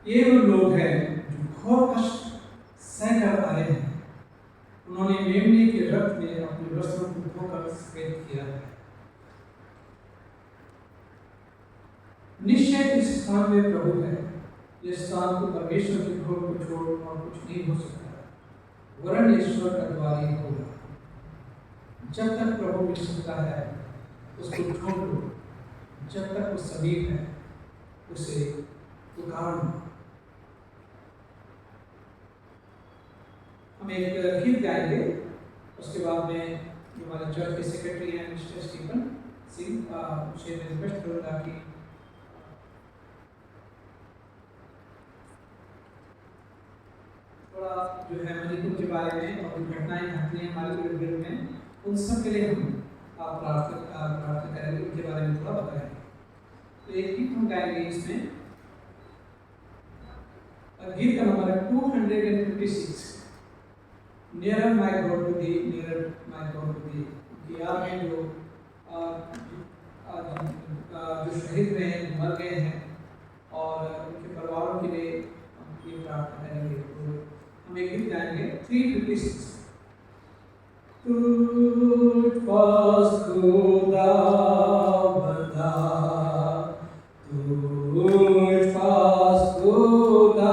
ये वो लोग हैं जो घोर कष्ट सहकर आए हैं। उन्होंने मेमने के रक्त में अपने वस्त्रों को धोकर सफेद किया है। निश्चय इस स्थान में प्रभु है। इस स्थान को परमेश्वर के भोग को छोड़ और कुछ नहीं हो सकता, वरन ईश्वर का द्वार ही होगा। जब तक प्रभु मिल सकता है उसको ढूंढ लो, जब तक वो समीप है उसे पुकार लो। हम एक गीत गाएंगे, उसके बाद में जो हमारे चर्च के सेक्रेटरी हैं मिस्टर स्टीफन सिंह, उसे मैं रिक्वेस्ट करूँगा कि थोड़ा जो है मणिपुर के बारे में और घटनाएं घटती हैं हमारे इर्द-गिर्द में, उन सब के लिए हम प्रार्थना करेंगे, उनके बारे में थोड़ा बताएंगे। तो एक गीत हम गाएंगे, इसमें गीत का नंबर है 256, नियर माय गॉड टू थी, नियर माय गॉड टू थी। यार में जो शहीद हुए हैं, मर गए हैं, और उनके परिवारों के लिए हम ये प्रार्थना करेंगे। तो हम एक गीत गाएंगे 356। तुझ पास खुदा बंदा, तुझ पास खुदा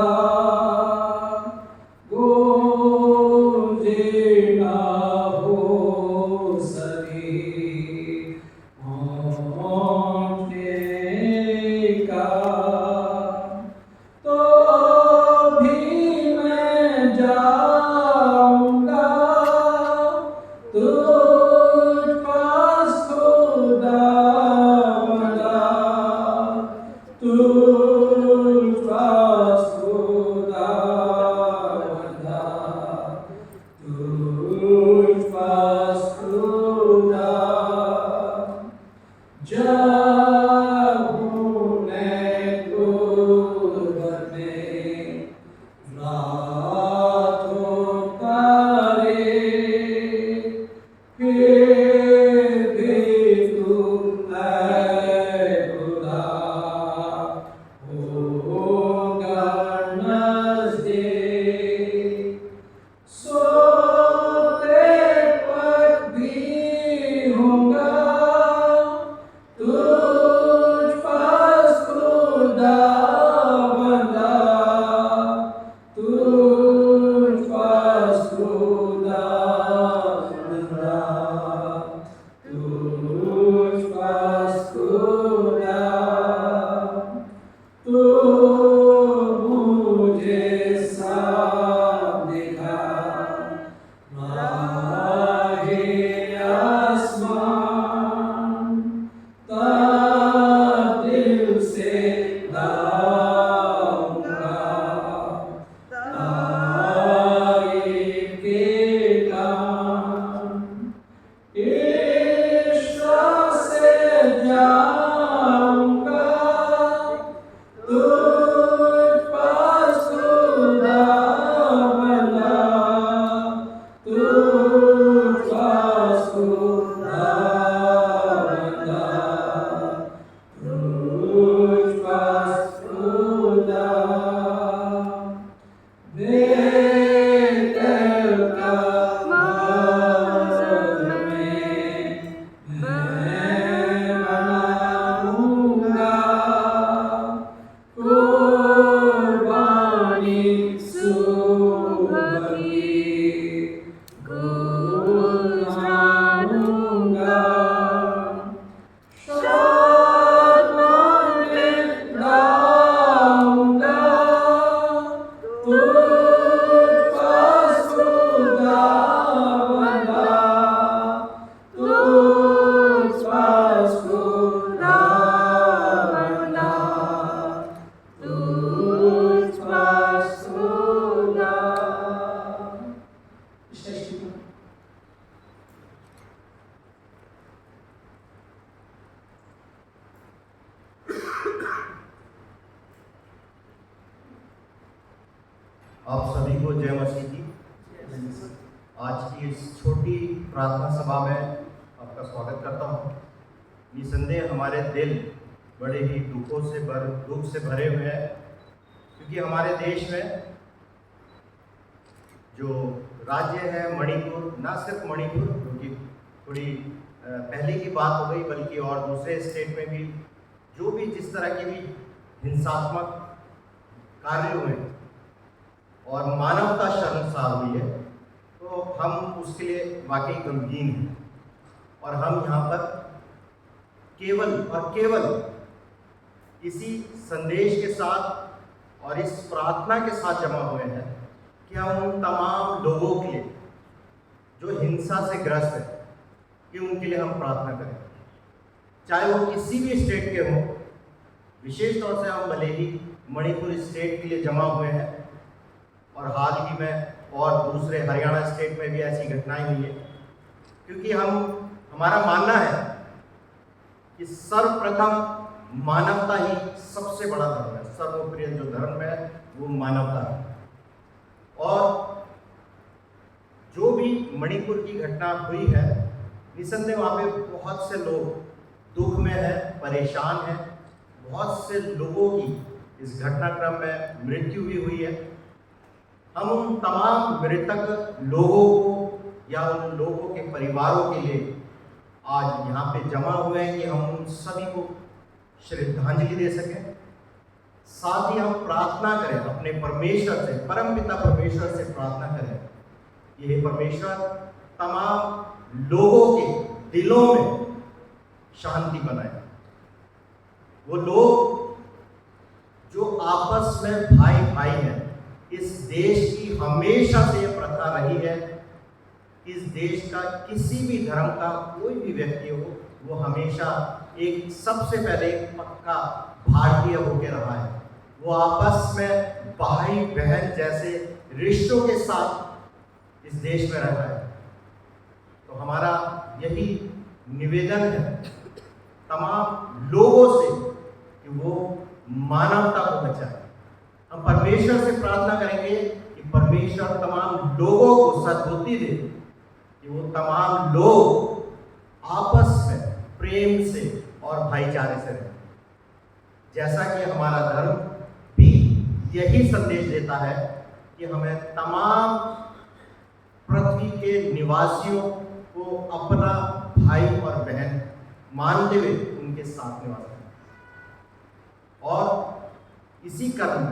आप सभी को जय मसीह की। आज की इस छोटी प्रार्थना सभा में आपका स्वागत करता हूँ। निसंदेह हमारे दिल बड़े ही दुख से भरे हुए हैं, क्योंकि हमारे देश में जो राज्य है मणिपुर, ना सिर्फ मणिपुर क्योंकि थोड़ी पहले की बात हो गई, बल्कि और दूसरे स्टेट में भी जो भी जिस तरह के भी हिंसात्मक कार्य हुए और मानवता शर्मसार हुई है, तो हम उसके लिए वाकई गमगीन हैं। और हम यहाँ पर केवल और केवल इसी संदेश के साथ और इस प्रार्थना के साथ जमा हुए हैं कि हम उन तमाम लोगों के लिए जो हिंसा से ग्रस्त है, कि उनके लिए हम प्रार्थना करें, चाहे वो किसी भी स्टेट के हों। विशेष तौर से हम भले ही मणिपुर स्टेट के लिए जमा हुए हैं, और हाल ही में और दूसरे हरियाणा स्टेट में भी ऐसी घटनाएं हुई है, क्योंकि हमारा मानना है कि सर्वप्रथम मानवता ही सबसे बड़ा धर्म है। सर्वप्रिय जो धर्म है वो मानवता है। और जो भी मणिपुर की घटना हुई है, निसंदेह वहाँ पे बहुत से लोग दुख में है, परेशान हैं। बहुत से लोगों की इस घटनाक्रम में मृत्यु भी हुई है। हम उन तमाम मृतक लोगों को या उन लोगों के परिवारों के लिए आज यहाँ पे जमा हुए हैं कि हम उन सभी को श्रद्धांजलि दे सकें। साथ ही हम प्रार्थना करें अपने परमेश्वर से, परमपिता परमेश्वर से प्रार्थना करें कि हे परमेश्वर, तमाम लोगों के दिलों में शांति बनाए। वो लोग जो आपस में भाई भाई हैं, इस देश की हमेशा से ये प्रथा रही है, इस देश का किसी भी धर्म का कोई भी व्यक्ति हो, वो हमेशा एक सबसे पहले पक्का भारतीय होकर रहा है। वो आपस में भाई बहन जैसे रिश्तों के साथ इस देश में रहा है। तो हमारा यही निवेदन है तमाम लोगों से कि वो मानवता को बचाए। हम परमेश्वर से प्रार्थना करेंगे कि परमेश्वर तमाम लोगों को सद्बुद्धि दे, कि वो तमाम लोग आपस में प्रेम से और भाईचारे से रहें। जैसा कि हमारा धर्म भी यही संदेश देता है कि हमें तमाम पृथ्वी के निवासियों को अपना भाई और बहन मानते हुए उनके साथ निवास करें। और इसी क्रम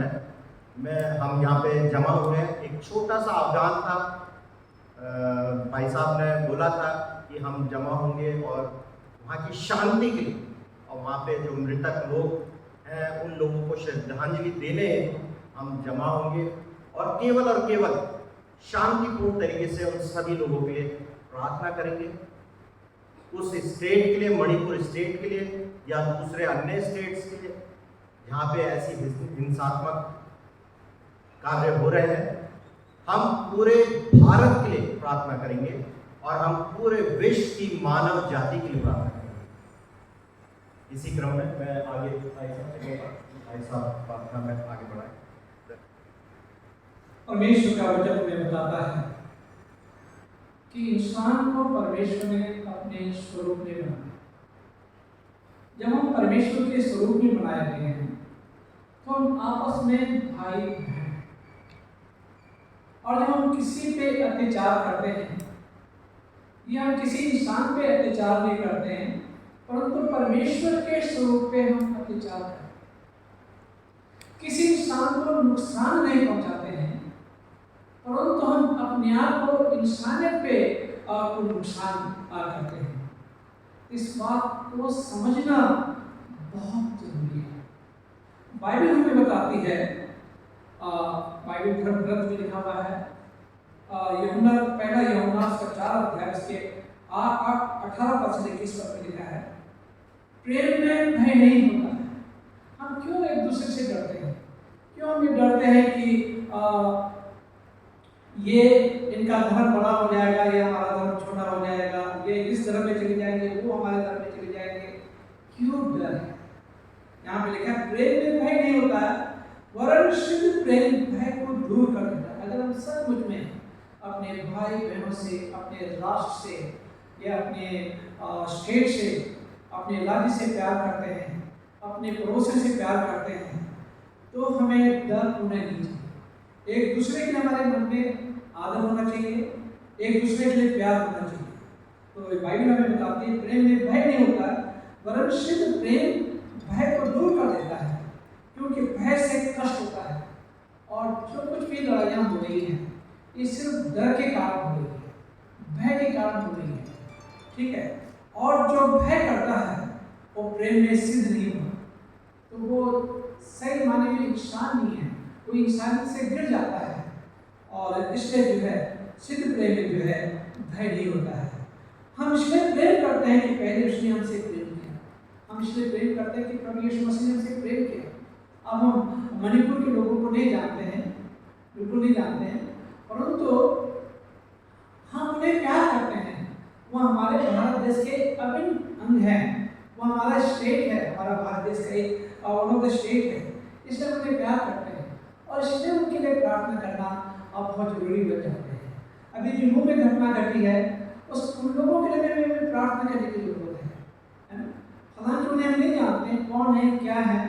में हम यहाँ पे जमा हुए हैं। एक छोटा सा आह्वान था, भाई साहब ने बोला था कि हम जमा होंगे और वहाँ की शांति के लिए और वहाँ पे जो मृतक लोग हैं उन लोगों को श्रद्धांजलि देने हम जमा होंगे, और केवल शांतिपूर्ण तरीके से उन सभी लोगों के लिए प्रार्थना करेंगे। उस स्टेट के लिए, मणिपुर स्टेट के लिए या दूसरे अन्य स्टेट्स के लिए जहाँ पे ऐसी हिंसात्मक कार्य हो रहे हैं, हम पूरे भारत के लिए प्रार्थना करेंगे और हम पूरे विश्व की मानव जाति के लिए प्रार्थना करेंगे। इसी क्रम में मैं आगे भाई साहब प्रार्थना में आगे बढ़ाएं। परमेश्वर का वचन में बताता है कि इंसान को परमेश्वर ने अपने स्वरूप में बनाया। जब हम परमेश्वर के स्वरूप में बनाए गए हैं तो हम आपस में भाई बहन, और जब हम किसी पे अत्याचार करते हैं या हम किसी इंसान पे अत्याचार नहीं करते हैं, परंतु परमेश्वर के स्वरूप पे हम अत्याचार करते हैं, किसी इंसान को नुकसान नहीं पहुंचाते हैं, परंतु हम अपने आप को इंसानियत पे को नुकसान करते हैं। इस बात को समझना बहुत जरूरी है। बाइबल हमें बताती है, बाइबल धर्म ग्रंथ में लिखा हुआ है, पहला यूहन्ना 4 अध्याय इसके 18 पद से 21 पद में लिखा है, प्रेम में भय नहीं होता है। हम क्यों एक दूसरे से डरते हैं? क्यों हम ये डरते हैं कि ये इनका धर्म बड़ा हो जाएगा या हमारा धर्म छोटा हो जाएगा, ये इस धर्म में चले जाएंगे, वो हमारे धर्म में चले जाएंगे? क्यों डर है? यहाँ पे लिखा है प्रेम में भय नहीं होता है, वरन शुद्ध प्रेम भय को दूर कर देता है। अगर हम सचमुच में अपने भाई बहनों से, अपने राष्ट्र से या अपने स्टेट से अपने राज्य से प्यार करते हैं, अपने पड़ोसी से प्यार करते हैं, तो हमें डर होना नहीं चाहिए। एक दूसरे के लिए हमारे मन में आदर होना चाहिए, एक दूसरे के लिए प्यार होना चाहिए। तो बाइबल हमें बताती है प्रेम में भय नहीं होता, वरन सिद्ध प्रेम भय को दूर कर देता है, क्योंकि भय से कष्ट होता है। और जो कुछ भी लड़ाइयाँ हो रही हैं ये सिर्फ डर के कारण हो रही है, भय के कारण हो रही है, ठीक है। और जो भय करता है वो प्रेम में सिद्ध नहीं हुआ, तो वो सही माने में इंसान नहीं है, वो इंसान से गिर जाता है। और इसलिए जो है सिद्ध प्रेम में जो है भय नहीं होता है। हम इसलिए प्रेम करते हैं कि पहले उसने हमसे प्रेम किया, हम इसलिए प्रेम करते हैं कि प्रभु यीशु मसीह ने हमसे प्रेम किया। अब हम मणिपुर के लोगों को नहीं जानते हैं, बिल्कुल नहीं जानते हैं, परंतु हम उन्हें प्यार करते हैं। वो हमारे भारत देश के अभिन्न अंग है, वो हमारा स्टेट है, हमारा भारत देश का एक वन ऑफ द स्टेट है, इसलिए उन्हें प्यार करते हैं और इसलिए उनके लिए प्रार्थना करना अब बहुत जरूरी बन जाते हैं। अभी जम्मू में घटना घटी है, उन लोगों के लिए हमें प्रार्थना करने की जरूरत है ना। हालांकि उन्हें हम नहीं जानते हैं कौन है क्या है,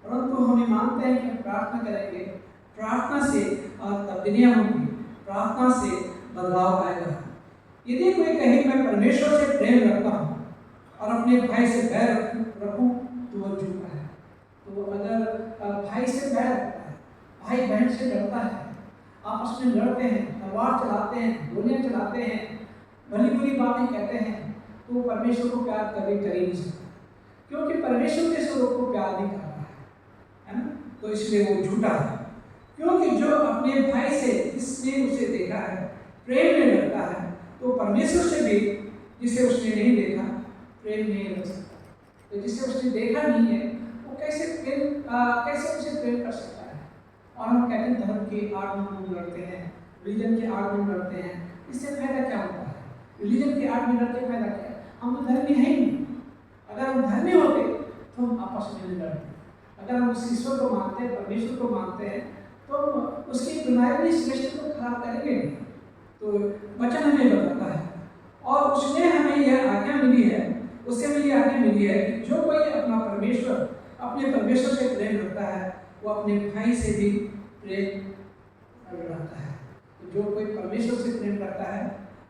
परंतु हमें मानते हैं कि हम प्रार्थना करेंगे, प्रार्थना से तब्दीलियाँ होंगी, प्रार्थना से बदलाव आएगा। यदि कोई कहे मैं परमेश्वर से प्रेम रखता हूँ और अपने भाई से बैर रखूँ तो वह झूठा है। तो अगर भाई से बैर रखता है, भाई बहन से लड़ता है, आपस में लड़ते हैं, तलवार चलाते हैं, गोलियाँ चलाते हैं, भली बुरी बातें कहते हैं, तो परमेश्वर को प्यार कभी कर ही नहीं सकता, क्योंकि परमेश्वर के स्वरूप को प्यार नहीं कर रहा है ना। तो इसलिए वो झूठा है, क्योंकि जो अपने भाई से जिसने उसे देखा है प्रेम में रखता है, तो परमेश्वर से भी जिसे उसने नहीं देखा प्रेम नहीं रख सकता। तो जिसे उसने देखा नहीं है वो कैसे उसे प्रेम कर सकता है। और हम कहते हैं धर्म की आड़ में हम लड़ते हैं, रिलीजन की आड़ में लड़ते हैं, इससे फायदा क्या होता है? रिलीजन की आड़ में लड़के फायदा क्या है? हम तो धर्मी है ही नहीं। अगर हम धर्मी होते तो हम आपस में नहीं लड़ते। अगर हम उस ईश्वर को मानते हैं, परमेश्वर को मानते हैं, तो उसकी बुनियादी सृष्टि को खराब करेंगे नहीं। तो वचन हमें बताता है और उसने हमें यह आज्ञा मिली है, उससे हमें यह आज्ञा मिली है कि जो कोई अपने परमेश्वर से प्रेम रखता है वो अपने भाई से भी प्रेम रखता है। तो जो कोई परमेश्वर से प्रेम करता है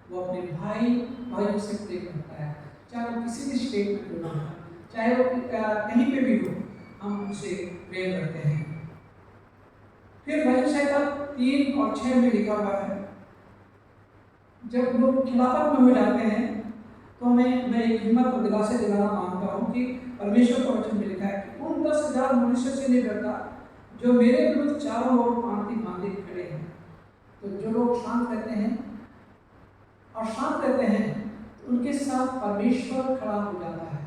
वो अपने भाइयों से प्रेम करता है, चाहे वो किसी भी स्टेट में क्यों ना हो, चाहे वो कहीं पे भी हो, हम उनसे प्रेम करते हैं। फिर भजन संहिता 3 और 6 में लिखा हुआ है, जब लोग खिलाफत में हो जाते हैं तो मैं एक हिम्मत और दिलासे दिलाना मांगता हूँ कि परमेश्वर का वचन में लिखा है कि उन 10,000 मनुष्य से नहीं डरता जो मेरे विरुद्ध चारों ओर पांति बांधे खड़े हैं। तो जो लोग शांत रहते हैं तो उनके साथ परमेश्वर खड़ा हो जाता है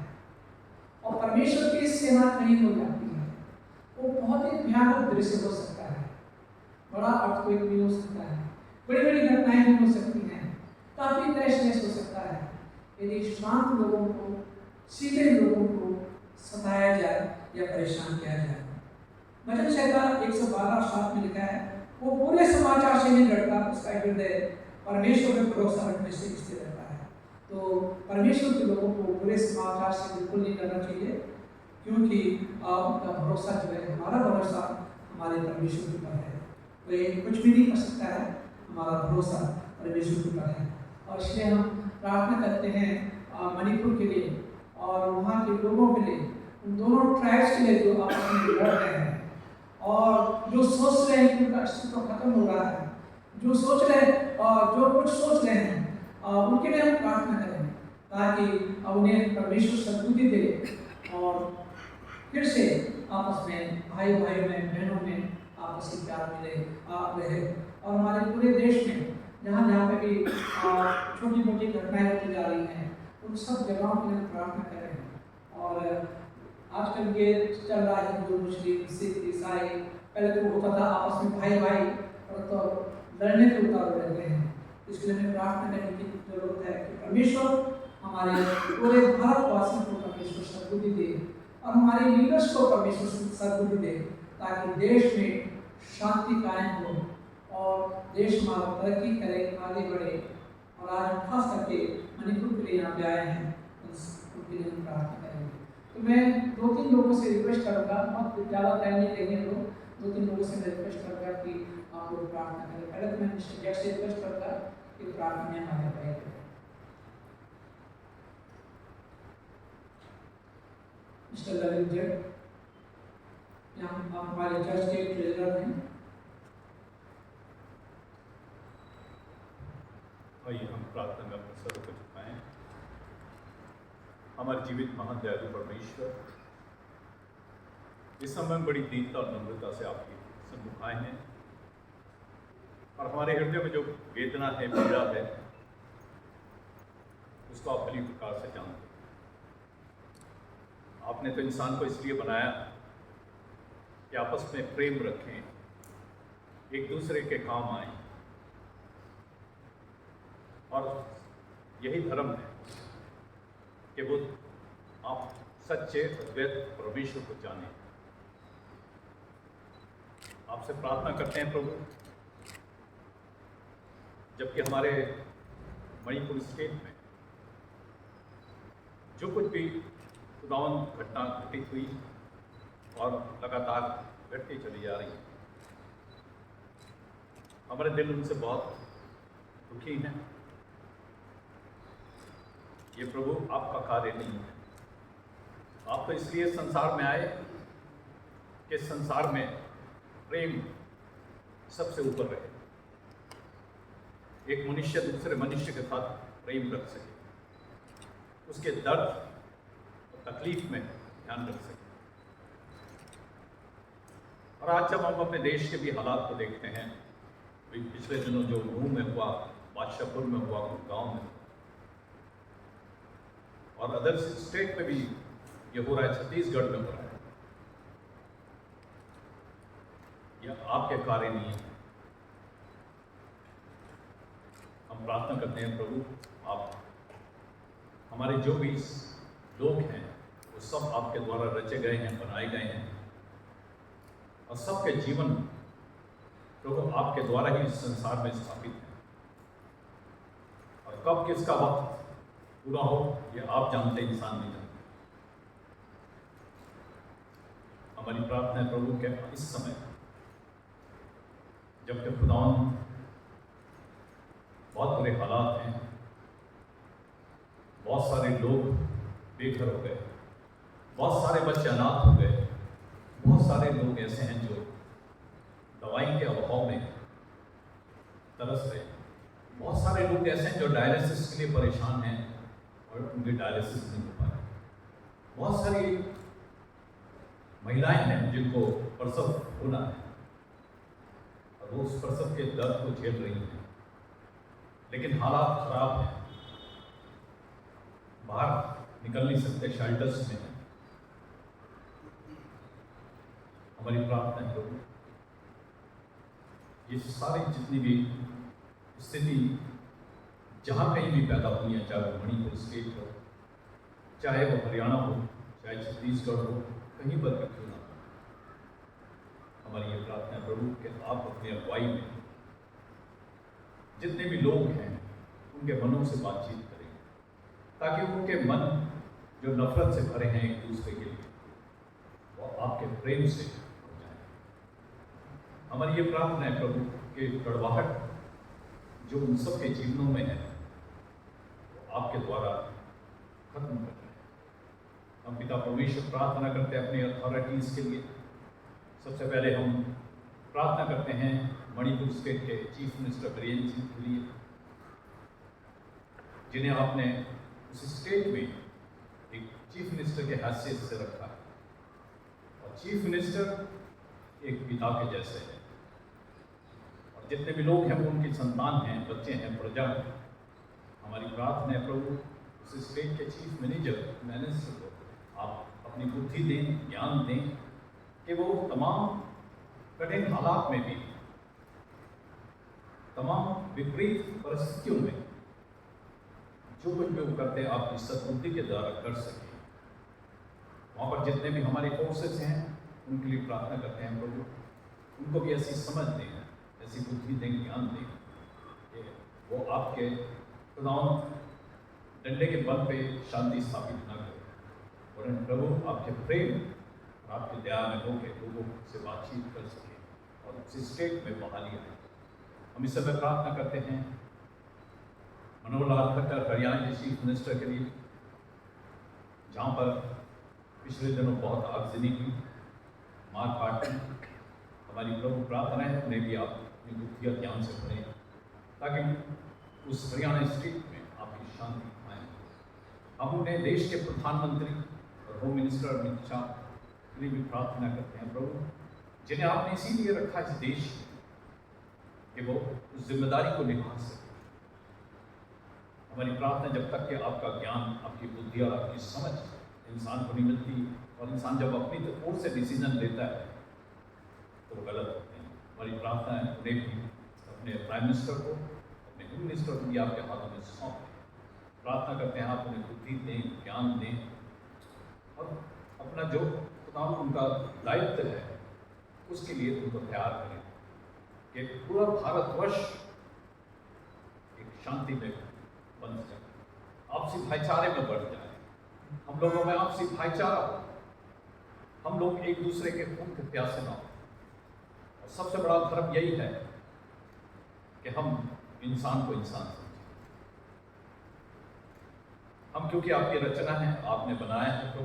और परमेश्वर की सेना खड़ी हो जाती है। वो बहुत ही भयानक दृश्य हो सकता है, बड़ा अर्थक्वेक भी हो सकता है, बड़ी बड़ी घटनाएं भी हो सकती हैं, काफी तहस-नहस हो सकता है यदि शांत लोगों को, सीधे लोगों को सताया जाए या परेशान किया जाए। भजन संहिता 112:7 में लिखा है, वो पूरे समाचार से नहीं डरता, उसका हृदय परमेश्वर में भरोसा रखने से स्थिर रहता है। तो परमेश्वर के लोगों को पूरे समाचार से बिल्कुल नहीं डरना चाहिए, क्योंकि उनका भरोसा जो है, हमारा भरोसा हमारे परमेश्वर के ऊपर है। कोई कुछ भी नहीं कर सकता है, हमारा भरोसा परमेश्वर के ऊपर है। और इसलिए हम प्रार्थना करते हैं मणिपुर के लिए और वहाँ के लोगों के लिए, उन दोनों ट्राइब्स के लिए जो आपस में लड़ रहे हैं और जो सोच रहे हैं कि उनका अस्तित्व खत्म हो रहा है, जो कुछ सोच रहे हैं उनके लिए हम प्रार्थना करें ताकि उन्हें परमेश्वर सद्बुद्धि दे और फिर से आपस में भाइयों में, बहनों में आपसी प्यार रहे। और हमारे पूरे देश में जहाँ पे भी छोटी मोटी घटनाएं होती जा रही हैं, उन सब जगहों के लिए प्रार्थना करें। और आजकल ये चल रहा है हिंदू, मुस्लिम, सिख, ईसाई, पहले तो होता था आपस में भाई और तो लड़ने के उतार रहते हैं। इसके लिए हमें प्रार्थना करने की जरूरत है कि परमेश्वर हमारे पूरे भारतवासियों को परमेश्वर सद्बुद्धि दे और हमारे लीडर्स को परमेश्वर सद्बुद्धि दे, ताकि देश में शांति कायम हो और देश हमारा तरक्की करे, आगे बढ़े। और आज हम खास करके मणिपुर के लिए यहाँ पे आए हैं, उनके लिए हम प्रार्थना करेंगे। तो मैं 2-3 लोगों से रिक्वेस्ट करूँगा, मत ज़्यादा टाइम नहीं लेंगे लोग, 2-3 लोगों से मैं रिक्वेस्ट करूँगा कि आप लोग प्रार्थना करें। पहले तो मैं मिस्टर जैक से रिक्वेस्ट करूँगा कि प्रार्थना में हमारे भाई करें। मिस्टर ललित जैक, यहाँ आप हमारे चर्च के ट्रेजरर हैं। आइए हम प्रार्थना में अपने सर को झुकाएं। हमारे जीवित महान दयालु परमेश्वर, इस समय बड़ी दीनता और नम्रता से आपके सम्मुख आए हैं और हमारे हृदय में जो वेदना है, पीड़ा है, उसको आप भली प्रकार से जानते हैं। आपने तो इंसान को इसलिए बनाया कि आपस में प्रेम रखें, एक दूसरे के काम आए, और यही धर्म है कि वो आप सच्चे अद्वैत परमेश्वर को जानें। आपसे प्रार्थना करते हैं प्रभु, जबकि हमारे मणिपुर स्टेट में जो कुछ भी खुदावन घटना घटित हुई और लगातार घटती चली जा रही है, हमारे दिल उनसे बहुत दुखी हैं। ये प्रभु आपका कार्य नहीं है। आप तो इसलिए संसार में आए कि संसार में प्रेम सबसे ऊपर रहे, एक मनुष्य दूसरे मनुष्य के साथ प्रेम रख सके, उसके दर्द और तकलीफ में ध्यान रख सके। और आज जब हम अपने देश के भी हालात को देखते हैं, पिछले दिनों जो नूह में हुआ, बादशाहपुर में हुआ, गांव में, और अदर स्टेट में भी ये हो रहा है, छत्तीसगढ़ में हो रहा है, यह आपके कार्य नहीं है। हम प्रार्थना करते हैं प्रभु, आप हमारे जो भी लोग हैं वो सब आपके द्वारा रचे गए हैं, बनाए गए हैं, और सबके जीवन प्रभु आपके द्वारा ही इस संसार में स्थापित है। और कब किसका वक्त पूरा हो ये आप जानते, इंसान नहीं जानते। हमारी प्रार्थना है प्रभु के इस समय जबकि खुदावन बहुत बुरे हालात हैं, बहुत सारे लोग बेघर हो गए, बहुत सारे बच्चे अनाथ हो गए, बहुत सारे लोग ऐसे हैं जो दवाई के अभाव में तरस रहे, बहुत सारे लोग ऐसे हैं जो डायलिसिस के लिए परेशान हैं और उनके डायलिसिस नहीं हो पा रहे, बहुत सारी महिलाएं हैं जिनको प्रसव होना है और वो उस प्रसव के दर्द को झेल रही हैं, लेकिन हालात खराब हैं, बाहर निकल नहीं सकते, शेल्टर्स में हैं। हमारी प्रार्थना है प्रभु, ये सारी जितनी भी स्थिति जहाँ कहीं भी पैदा हुई है, चाहे वो मणिपुर स्टेट हो, चाहे वो हरियाणा हो, चाहे छत्तीसगढ़ हो, कहीं पर भी क्यों ना, हमारी ये प्रार्थना है प्रभु कि आप अपनी अगुवाई में जितने भी लोग हैं उनके मनों से बातचीत करें, ताकि उनके मन जो नफरत से भरे हैं एक दूसरे के लिए, वो आपके प्रेम से हो जाए। हमारी ये प्रार्थना है प्रभु कि कड़वाहट जो उन सब के जीवनों में है वो आपके द्वारा खत्म कर रहे हैं। हम पिता परमेश्वर प्रार्थना करते हैं अपने अथॉरिटीज़ के लिए। सबसे पहले हम प्रार्थना करते हैं मणिपुर स्टेट के चीफ मिनिस्टर बीरेन सिंह के लिए, जिन्हें आपने उस स्टेट में एक चीफ मिनिस्टर के हैसियत से रखा है, और चीफ मिनिस्टर एक पिता के जैसे है, और जितने भी लोग हैं वो उनकी संतान हैं, बच्चे हैं, प्रजा हैं। हमारी प्रार्थना है प्रभु उस स्टेट के चीफ मिनिस्टर को आप अपनी बुद्धि दें, ज्ञान दें कि वो तमाम कठिन हालात में भी, तमाम विपरीत परिस्थितियों में जो कुछ भी वो करते हैं आपकी सद्बुद्धि के द्वारा कर सके। वहाँ पर जितने भी हमारे फोर्सेस हैं उनके लिए प्रार्थना करते हैं प्रभु, उनको भी ऐसी समझ दें, ऐसी बुद्धि दें, ज्ञान दें कि वो आपके खुदावंद डंडे के बल पे शांति स्थापित न करें, वरन प्रभु आपके प्रेम और आपके दया में होकर लोगों से बातचीत कर सके और उस स्टेट में बहाली आए। हम इस समय प्रार्थना करते हैं मनोहर लाल खट्टर हरियाणा के चीफ मिनिस्टर के लिए, जहाँ पर पिछले दिनों बहुत आगजनी हुई, मारकाट हुई। हमारी प्रभु प्रार्थना है उन्हें भी आप अपनी बुद्धि और ज्ञान से पढ़ें, ताकि उस हरियाणा स्टेट में आपकी शांति आए। हम उन्हें देश के प्रधानमंत्री और होम मिनिस्टर अमित शाह के लिए भी प्रार्थना करते हैं प्रभु, जिन्हें आपने इसीलिए रखा इस देश में कि वो उस जिम्मेदारी को निभा सके। हमारी प्रार्थना जब तक कि आपका ज्ञान, आपकी बुद्धि और आपकी समझ इंसान को नहीं मिलती, और इंसान जब अपनी ओर से डिसीजन लेता है तो वो गलत होते हैं। हमारी प्रार्थना है उन्हें भी, अपने प्राइम मिनिस्टर को, अपने होम मिनिस्टर को भी आपके हाथों में सौंप दें। प्रार्थना करते हैं आप उन्हें बुद्धि दें, ज्ञान दें, और अपना जो खुदा उनका दायित्व है उसके लिए उनको तैयार करें कि पूरा भारतवर्ष एक शांति में बन जाए, आपसी भाईचारे में बढ़ जाए, हम लोगों में आपसी भाईचारा हो, हम लोग एक दूसरे के खून के प्यासे ना हो। और सबसे बड़ा धर्म यही है कि हम इंसान को इंसान समझें। हम क्योंकि आपकी रचना है, आपने बनाया है, तो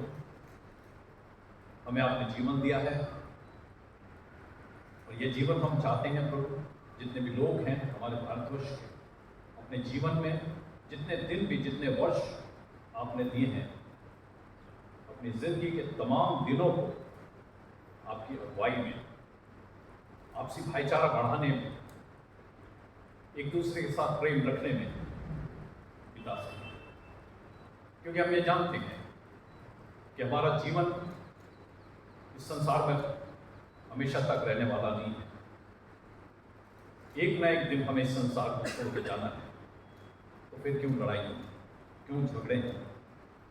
हमें आपने जीवन दिया है, और ये जीवन हम चाहते हैं प्रभु, जितने भी लोग हैं हमारे भारतवर्ष के, अपने जीवन में जितने दिन भी, जितने वर्ष आपने दिए हैं, अपनी जिंदगी के तमाम दिनों को आपकी अगुवाई में, आपसी भाईचारा बढ़ाने में, एक दूसरे के साथ प्रेम रखने में बिता सकें। क्योंकि हम ये जानते हैं कि हमारा जीवन इस संसार में हमेशा तक रहने वाला नहीं है। एक ना एक दिन हमें इस संसार को छोड़ के जाना है, तो फिर क्यों लड़ाई हो, क्यों झगड़े हो,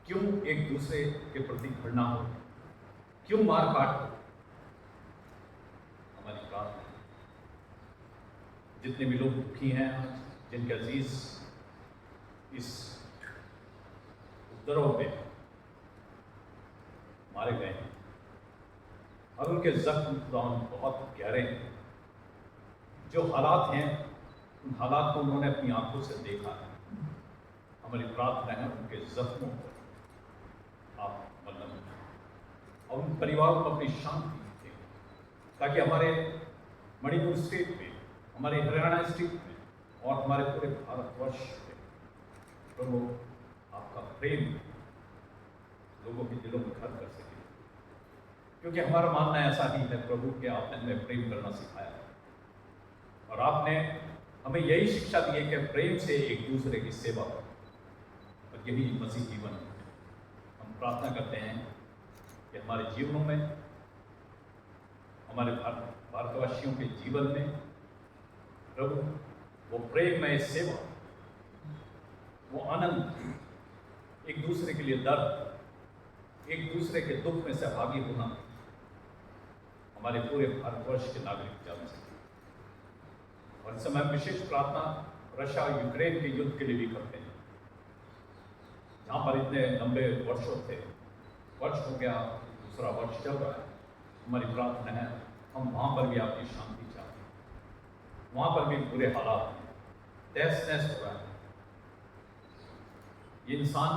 क्यों एक दूसरे के प्रति घृणा हो, क्यों मारकाट हो। हमारी प्रार्थना है जितने भी लोग दुखी हैं आज, जिनके अजीज इस उपद्रव में मारे गए हैं और उनके जख्म बहुत गहरे हैं, जो हालात हैं उन हालात को उन्होंने अपनी आंखों से देखा है। हमारी प्रार्थना है उनके जख्मों को आप मलम और उन परिवारों को अपनी शांति दें, ताकि हमारे मणिपुर स्टेट में, हमारे हरियाणा स्टेट में और हमारे पूरे भारतवर्ष में प्रभु आपका प्रेम लोगों के दिलों में घर कर सके। क्योंकि हमारा मानना ऐसा ही है प्रभु कि आपने हमें प्रेम करना सिखाया है, और आपने हमें यही शिक्षा दी है कि प्रेम से एक दूसरे की सेवा करो, और यही मसीह जीवन है। हम प्रार्थना करते हैं कि हमारे जीवनों में, हमारे भारतवासियों के जीवन में प्रभु वो प्रेम में सेवा, वो आनंद, एक दूसरे के लिए दर्द, एक दूसरे के दुख में सहभागी होना हमारे पूरे भारतवर्ष के नागरिक जान सके। और इस समय विशेष प्रार्थना रशिया और यूक्रेन के युद्ध के लिए भी करते हैं, जहाँ पर इतने लंबे वर्षों थे, वर्ष हो गया, दूसरा वर्ष चल रहा है। हमारी प्रार्थना है हम वहाँ पर भी आपकी शांति चाहते हैं, वहाँ पर भी बुरे हालात हैं, तहस नहस हो रहा है। ये इंसान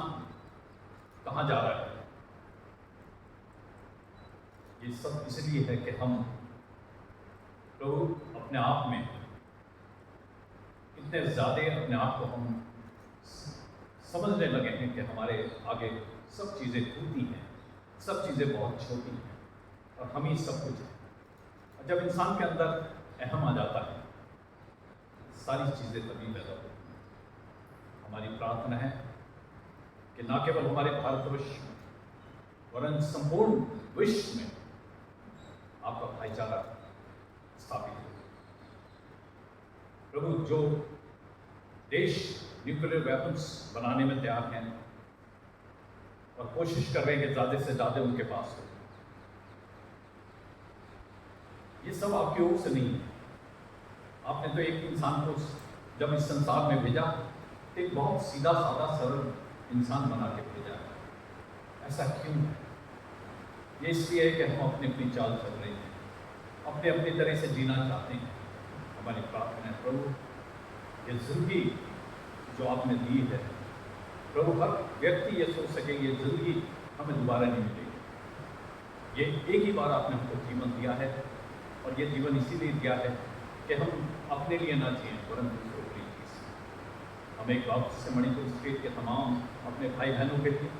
कहाँ जा रहा है? ये सब इसलिए है कि हम प्रभु अपने आप में इतने ज़्यादा अपने आप को हम समझने लगे हैं कि हमारे आगे सब चीज़ें टूटी हैं, सब चीज़ें बहुत छोटी हैं, और हम ही सब कुछ हैं। और जब इंसान के अंदर अहम आ जाता है, सारी चीज़ें तभी पैदा होती हैं। हमारी प्रार्थना है कि न केवल हमारे भारतवर्ष में वरन संपूर्ण विश्व में आपका भाईचारा स्थापित हो। प्रभु, जो देश न्यूक्लियर वेपन्स बनाने में तैयार हैं और कोशिश कर रहे हैं कि ज़्यादा से ज़्यादा उनके पास हो, ये सब आपकी ओर से नहीं है। आपने तो एक इंसान को जब इस संसार में भेजा, तो एक बहुत सीधा साधा सरल इंसान बना के भेजा है। ऐसा क्यों है? ये इसलिए है कि हम अपनी अपनी चाल चल रहे हैं, अपने अपनी तरह से जीना चाहते हैं। हमारी प्रार्थना है प्रभु, ये जिंदगी जो आपने दी है प्रभु, हर व्यक्ति ये सोच सके ये जिंदगी हमें दोबारा नहीं मिलेगी। ये एक ही बार आपने हमको जीवन दिया है, और ये जीवन इसीलिए दिया है कि हम अपने लिए ना जिए परंतु दूसरों के लिए जिए। हम एक बात से मणिपुर स्टेट के तमाम अपने भाई बहनों के लिए,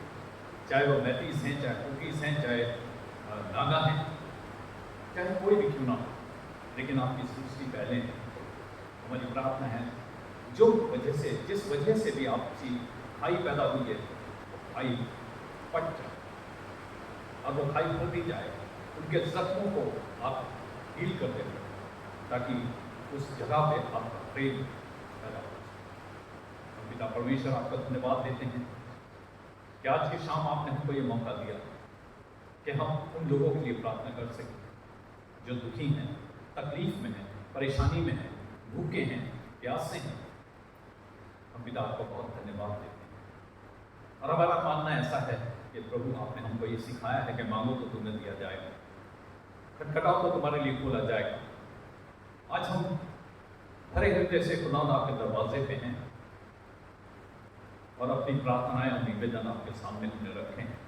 चाहे वो मैतीस हैं, चाहे कुकीस हैं, चाहे नागा हैं, चाहे कोई भी क्यों ना हो, लेकिन आपकी सृष्टि पहले है। हमारी प्रार्थना है जिस वजह से भी आपकी खाई पैदा हुई है, खाई पट जाए, अब वो खाई फट ही जाए, उनके जख्मों को आप हील कर दें ताकि उस जगह पे आपका प्रेम पैदा हो। हम पिता परमेश्वर आपका धन्यवाद देते हैं कि आज की शाम आपने हमको ये मौका दिया कि हम उन लोगों के लिए प्रार्थना कर सकें जो दुखी हैं, तकलीफ में हैं, परेशानी में हैं, भूखे हैं, प्यासे हैं। हम पिता आपको बहुत धन्यवाद देते हैं, और हमारा मानना ऐसा है कि प्रभु आपने हमको ये सिखाया है कि मांगो तो तुम्हें दिया जाएगा, खटखटाओ तो तुम्हारे लिए खोला जाएगा। आज हम हरे हृदय से खुदा आपके दरवाजे पे हैं और अपनी प्रार्थनाएं और निवेदन आपके सामने हमने रखे हैं,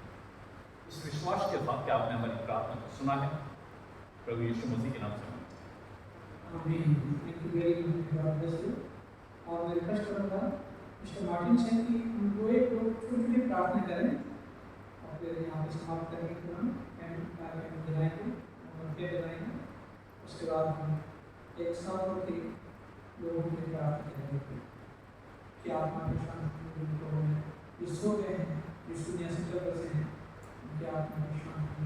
इस विश्वास के साथ कि आपने हमारी प्रार्थना को सुना है। प्रभु यीशु मसीह के नाम से और मैं रिक्वेस्ट करूँगा मिस्टर मार्टिन से कि उनको एक छोटी प्रार्थना करें और फिर यहाँ पे समाप्त करने के तुरंत दिलाएंगे और फिर दिलाएंगे। उसके बाद हम एक साथ होकर लोगों के लिए प्रार्थना करेंगे कि आत्मा के शांति जो सो गए हैं, जो दुनिया से चल बसे हैं, उनकी आत्मा के शांति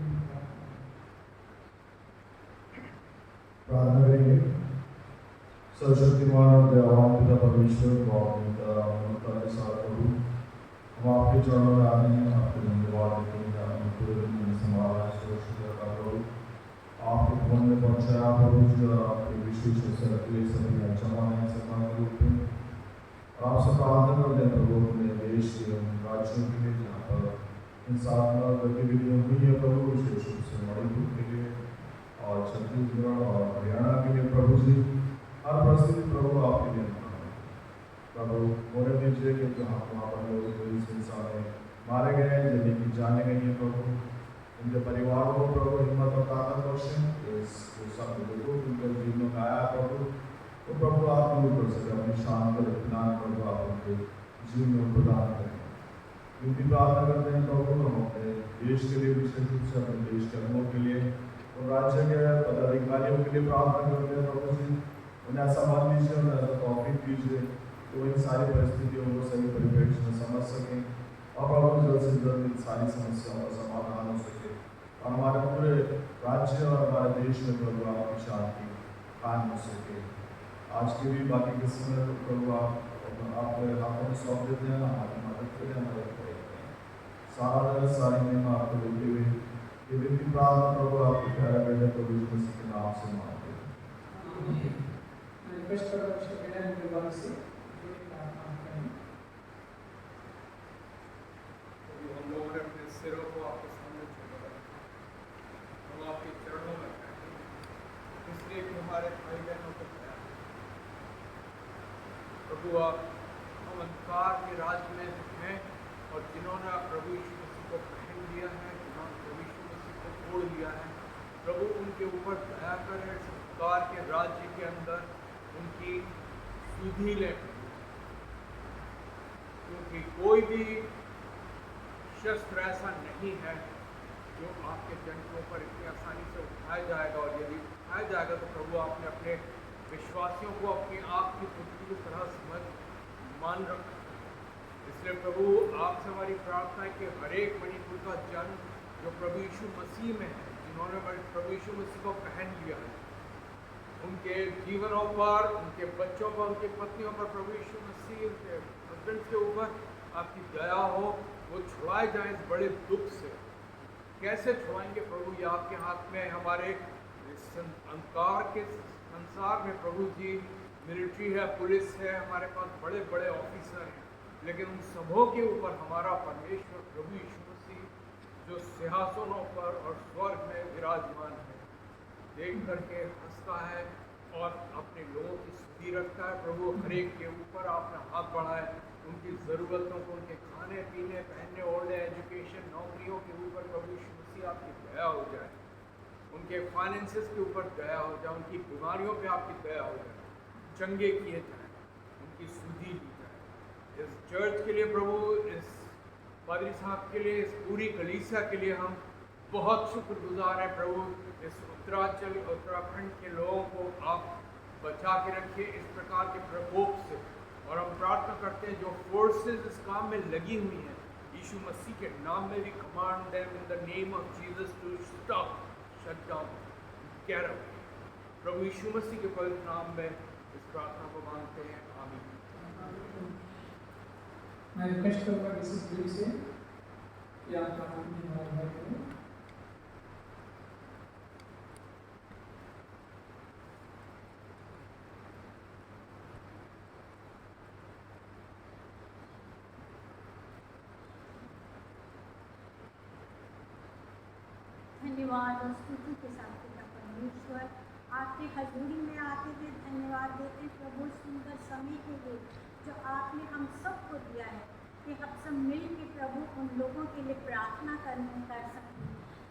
प्रार्थना करेंगे। सर्वशक्तिमान और दयावान पिता परमेश्वर को ममता के साथ प्रभु, हम आपके चरणों में आते हैं, आपको धन्यवाद देते हैं कि आपने पूरे दिन में संभाला है, सुरक्षित रखा प्रभु, आपके भवन में पहुँचाया प्रभु, जो आपके विशेष अवसर के लिए सभी जमा है सभा के रूप में। और आपसे प्रार्थना करते हैं प्रभु अपने देश के राज्यों के लिए जहाँ पर हिंसात्मक गतिविधियाँ हुई है प्रभु, विशेष रूप से मणिपुर के लिए और छत्तीसगढ़ और हरियाणा के लिए प्रभु जी, हर परिस्थिति प्रभु आपके लिए प्रभु मोरे दीजिए कि जहाँ वहाँ पर लोग इस हिंसा में मारे गए हैं, जिन्हें की जाने गई है प्रभु, उनके परिवारों को प्रभु हिम्मत और ताकत बख्शें। इस सब लोगों उनके जीवन में आया प्रभु, तो प्रभु आप दूर कर सके अपनी शांत और इत्मीनान प्रभु आप उनके जीवन में प्रदान करें। उनकी प्रार्थना करते हैं प्रभु हम अपने देश के लिए, विशेष रूप से अपने देश के लोगों के लिए और राज्य के पदाधिकारियों के लिए प्रार्थना करते हैं प्रभु जी, उन्हें ऐसा मान लीजिए, उन्हें ऐसा तौफीक दीजिए तो इन सारी परिस्थितियों को सही परिप्रेक्ष्य में समझ सकें और प्रभु जल्द से जल्द इन सारी समस्याओं का समाधान हो सके और हमारे पूरे राज्य और हमारे देश में प्रभु आपकी शांति कायम हो सके। आज के भी बाकी के समय प्रभु आपके हाथों में सौंप देते हैं, हमारी मदद करें, हमारे सारा सारी महिमा आपको देते हुए ये विनती प्रार्थना प्रभु आपके प्यारे बेटे प्रभु यीशु मसीह के नाम से मांगते हैं। रिक्वेस्ट कर रहा हूँ के बाद से प्रार्थना करें। हम लोगों ने अपने सिरों को आपके सामने झुका रखा, हम आपके चरणों में बैठे, इसलिए कि हमारे भाई बहनों को प्यार प्रभु आप हम अंधकार के राज में हैं और जिन्होंने प्रभु यीशु मसीह को पहन लिया है, जिन्होंने प्रभु यीशु मसीह को छोड़ लिया है, प्रभु उनके ऊपर दया करें, अंधकार के राज्य के अंदर उनकी सुधि लें, क्योंकि कोई भी शस्त्र ऐसा नहीं है जो आपके जन के ऊपर इतनी आसानी से उठाया जाएगा, और यदि उठाया जाएगा तो प्रभु आपने अपने विश्वासियों को अपनी आप की पुत्री की तरह समझ मान रखा। इसलिए प्रभु आपसे हमारी प्रार्थना है कि हर एक मणिपुर का जन जो प्रभु यीशु मसीह में है, जिन्होंने प्रभु यीशु मसीह को पहन लिया है, उनके जीवनों पर, उनके बच्चों पर, उनकी पत्नियों पर प्रभु यीशु मसीह, उनके हस्बैंड के ऊपर आपकी दया हो, वो छुड़ाए जाएं इस बड़े दुख से। कैसे छुड़ाएंगे प्रभु? ये आपके हाथ में। हमारे अंधकार के संसार में प्रभु जी मिलिट्री है, पुलिस है, हमारे पास बड़े बड़े ऑफिसर हैं, लेकिन उन सबों के ऊपर हमारा परमेश्वर प्रभु यीशु मसीह जो सिंहासनों पर और स्वर्ग में विराजमान है, देख करके हंसता है और अपने लोगों की सुधि रखता है। प्रभु हर एक के ऊपर अपना हाथ बढ़ाए, उनकी ज़रूरतों को, उनके खाने पीने, पहनने ओढ़ने, एजुकेशन, नौकरियों के ऊपर प्रभु यीशु मसीह आपकी दया हो जाए, उनके फाइनेंसेस के ऊपर दया हो जाए, उनकी बीमारियों पे आपकी दया हो जाए, चंगे किए जाए, उनकी सुधि ली जाए। इस चर्च के लिए प्रभु, इस पादरी साहब के लिए, इस पूरी कलीसिया के लिए हम बहुत शुक्रगुजार हैं प्रभु। इस उत्तराखंड के लोगों को आप बचा के रखिए इस प्रकार के प्रकोप से, और हम प्रार्थना करते हैं जो फोर्सेस इस काम में लगी हुई हैं, यीशु मसीह के नाम में भी command them in the name of Jesus to stop, shut down, get away. प्रभु यीशु मसीह के पवित्र नाम में इस प्रार्थना को मांगते हैं, आमीन। मैं रिक्वेस्ट करूँगा मिसेस गिल से कि आप प्रार्थना करें। धन्यवाद और स्तुति के साथ पिता परमेश्वर, आपके हजूरी में आते हुए धन्यवाद देते प्रभु सुंदर समय के लिए जो आपने हम सबको दिया है कि हम सब मिल के प्रभु उन लोगों के लिए प्रार्थना कर सकें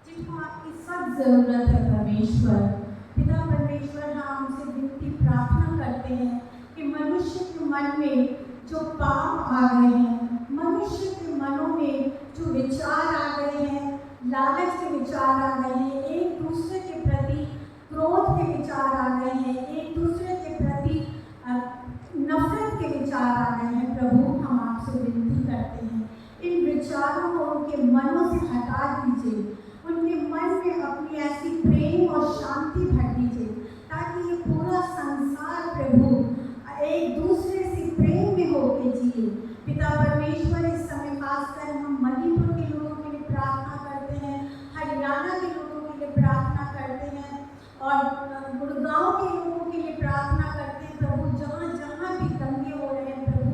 जिनको आपकी सब ज़रूरत है परमेश्वर। पिता परमेश्वर, हम उनसे विनती प्रार्थना करते हैं कि मनुष्य के मन में जो पाप आ गए हैं, मनुष्य के मनों में जो विचार आ गए हैं, लालच के विचार आ गए हैं, एक दूसरे के प्रति क्रोध के विचार आ गए हैं, एक दूसरे के प्रति नफरत के विचार आ गए हैं, प्रभु हम आपसे विनती करते हैं इन विचारों को उनके मनों से हटा दीजिए, उनके मन में अपनी ऐसी प्रेम और शांति भर दीजिए ताकि ये पूरा संसार प्रभु एक दूसरे से प्रेम में होके जिए। पिता परमेश्वर, इस समय खासकर हम मणिपुर के लोगों के लिए प्रार्थना करते हैं, हरियाणा के लोगों के लिए प्रार्थना करते हैं और गुड़गांव के लोगों के लिए प्रार्थना करते हैं प्रभु, जहाँ जहाँ भी दंगे हो रहे हैं प्रभु,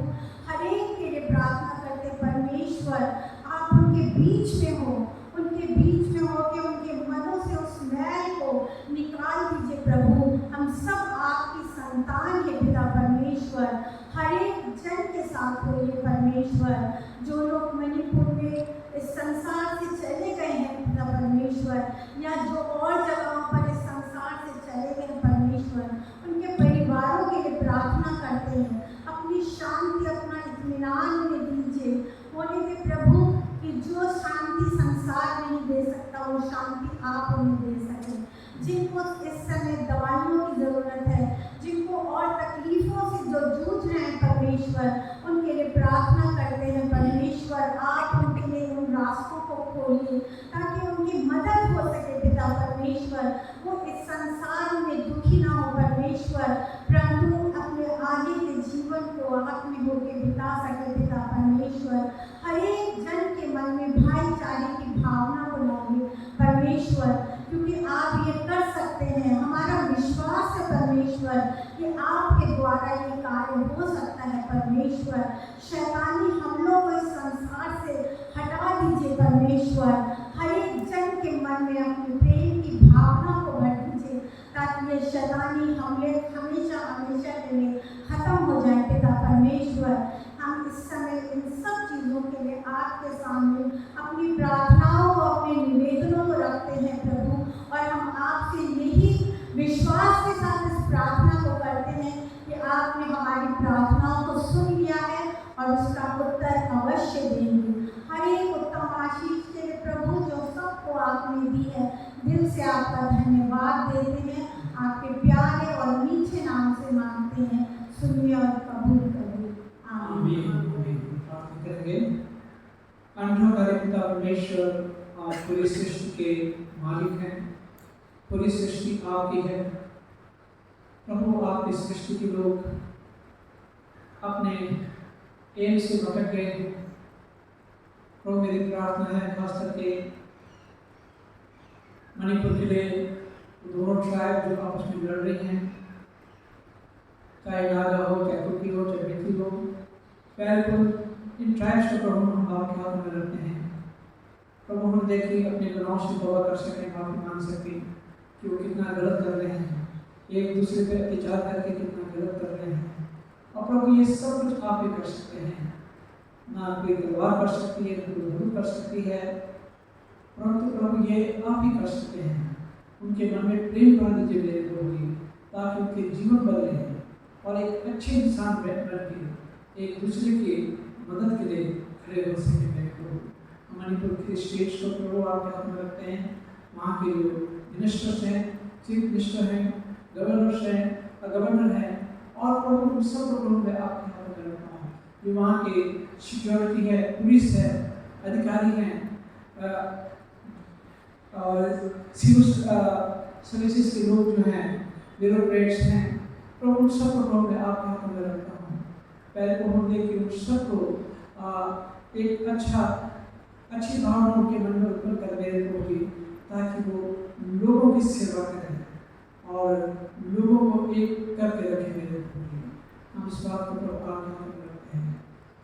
हर एक के लिए प्रार्थना करते हैं परमेश्वर, आप उनके बीच में हो, उनके बीच में हो के उनके मनों से उस मैल को निकाल दीजिए प्रभु। हम सब आपकी संतान है पिता परमेश्वर, हर एक जन के साथ होइए परमेश्वर। जो लोग मणिपुर में इस संसार से चले गए हैं पिता परमेश्वर, या जो और जगहों पर इस संसार से चले गए हैं परमेश्वर, उनके परिवारों के लिए प्रार्थना करते हैं, अपनी शांति, अपना इत्मीनान उन्हें दीजिए, होने दे प्रभु कि जो शांति संसार नहीं दे सकता वो शांति आप उन्हें दे सकें। जिनको इस समय दवाइयों की ज़रूरत है, जिनको और तकलीफ़ों से जो जूझ रहे हैं परमेश्वर, उनके लिए प्रार्थना करते हैं परमेश्वर, आप उनके लिए उन रास्तों को खोलिए ताकि उनकी मदद हो सके पिता परमेश्वर। वो इस संसार में दुखी ना हो परमेश्वर, परंतु अपने आगे के जीवन को आप में होकर बिता सके पिता परमेश्वर। हर एक जन के मन में भाईचारे की भावना को लाइए परमेश्वर, क्योंकि आप ये कर सकते हैं। हमारा विश्वास है परमेश्वर कि आपके द्वारा ये कार्य हो सकता है परमेश्वर। शैतानी हमलों को इस संसार से हटा दीजिए परमेश्वर, हर एक जन के मन में अपने प्रेम की भावना को भर दीजिए ताकि ये शैतानी हमले हमेशा हमेशा के लिए खत्म हो जाए पिता परमेश्वर। हम इस समय इन सब चीज़ों के लिए आपके सामने अपनी प्रार्थनाओं को, अपने निवेदनों को रखते हैं प्रभु, और हम आपसे यही विश्वास के साथ इस प्रार्थना को करते हैं कि आपने हमारी प्रार्थनाओं को सुन लिया है और उसका उत्तर अवश्य देंगे। हर एक उत्तम आशीष के लिए प्रभु जो सबको आपने दी है, दिल से आपका धन्यवाद देते हैं, आपके प्यारे और मीठे नाम से मांगते हैं, सुनिए और कबूल करिए, आमीन। प्रार्थना करेंगे। अनंतकारी पिता परमेश्वर, आप पूरी सृष्टि के मालिक हैं, पूरी सृष्टि आपकी है प्रभु। आपकी सृष्टि के लोग अपने एम से भटक गए हैं प्रभु। मेरी प्रार्थना है खास करके मणिपुर के लिए दोनों ट्राइब जो आपस में लड़ रही हैं, चाहे नागा हो, चाहे कुकी हो, चाहे मिथि हो, पैरपुर इन ट्राइब्स को प्रभु हम आपके हाथ में रखते हैं। प्रभु हम देखिए अपने गुनाहों से तौबा कर सकें, माफी मांग सकें कि वो कितना गलत कर रहे हैं, एक दूसरे पे अत्याचार करके कितना गलत कर रहे हैं। और प्रभु ये सब कुछ आप ही कर सकते हैं, ना कोई तलवार कर सकती है, ना कोई धनुष कर सकती है, परंतु प्रभु ये आप ही कर सकते हैं। उनके मन में प्रेम भर दीजिए मेरे प्रभु जी, ताकि उनके जीवन बदले और एक अच्छे इंसान बन के एक दूसरे की मदद के लिए खड़े हो सके मेरे प्रभु। मणिपुर के स्टेट्स को प्रभु आपके हाथ में रखते हैं, वहाँ के जो मिनिस्टर्स हैं, चीफ मिनिस्टर हैं, गवर्नर्स हैं, गवर्नर हैं, और प्रभु उन सब लोगों में आपके हाथ में रखता हूँ। जो वहाँ के सिक्योरिटी है, पुलिस है, अधिकारी हैं, और सिविल सर्विसेज के लोग जो हैं, ब्यूरोक्रेट्स हैं, प्रभु उन सब लोगों में आपके हाथ में रखता हूँ। पहले को हम देख के उन सबको एक अच्छी भावना उनके मन में उत्पन्न कर मेरे प्रभु जी, ताकि वो लोगों की सेवा करें और लोगों को एक करके रखें मेरे प्रभु जी। हम इस बात को प्रभु आपके हाथ में रखते हैं।